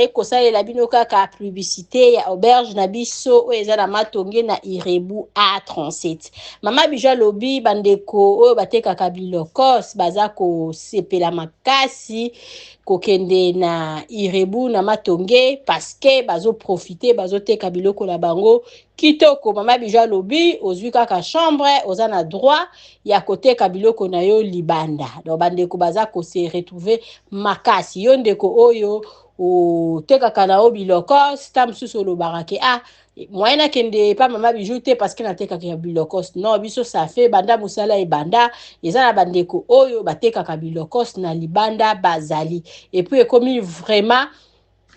ekosalela bino kaka publicité ya auberge na biso oyo eza na Matonge na Irebu A37. Mama Bijou alobi bandeko oyo batekaka bilokos baza kosepela makasi kokende na Irebu na Matonge parce que bazo profiter bazoteka biloko na bango kitoko. Mama Bijou alobi ozwi kaka chambre oza na droit ya koteka biloko na yo libanda. Donc bandeko baza ko se retrouver makasi yo ndeko oyo o teka kana o bilokos tam suso lo barake moyena kende pa Mama Bijou te parce que na teka ka bilokos non biso ça fait banda musala e banda eza na bandeko oyo bateka ka bilokos na libanda bazali et puis ekomi vraiment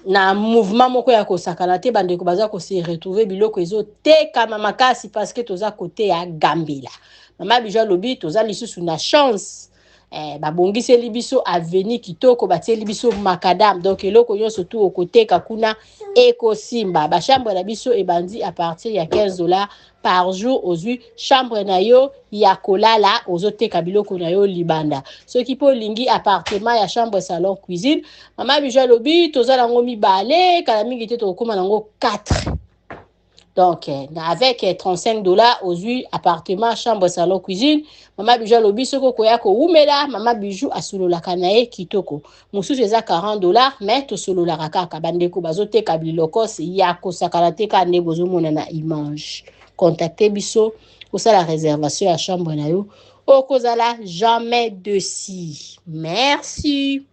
na mouvement moko ya kosakana te bandeko baza ko se retrouver biloko ezo teka makasi parce que toza côté ya Gambela. Mama Bijou lobi toza lisusu na chance babongiseli biso aveni kitoko batieli biso makadam donc eloko nyonso tu okoteka kuna ekosimba ba chambre na biso ebandi à partir ya $15 par jour ozwi chambre na yo ya kolala ozoteka biloko na yo libanda soki po lingi appartement ya chambre salon cuisine Mama Bijou lobi toza nango mibale kala mingi te tokoma nango 4. Donc, avec $35 ozwi appartement, chambre, salon, cuisine, Mama Bijou lobi soko koya ko umela, Mama Bijou asololaka na ye kitoko. Mosusu eza $40, mais to sololaka kaka bandeko bazoteka bilokos ya kosakala te ka nde bozomona na image. Contactez biso osala réservation ya chambre na yo. Okozala jamais de si. Merci.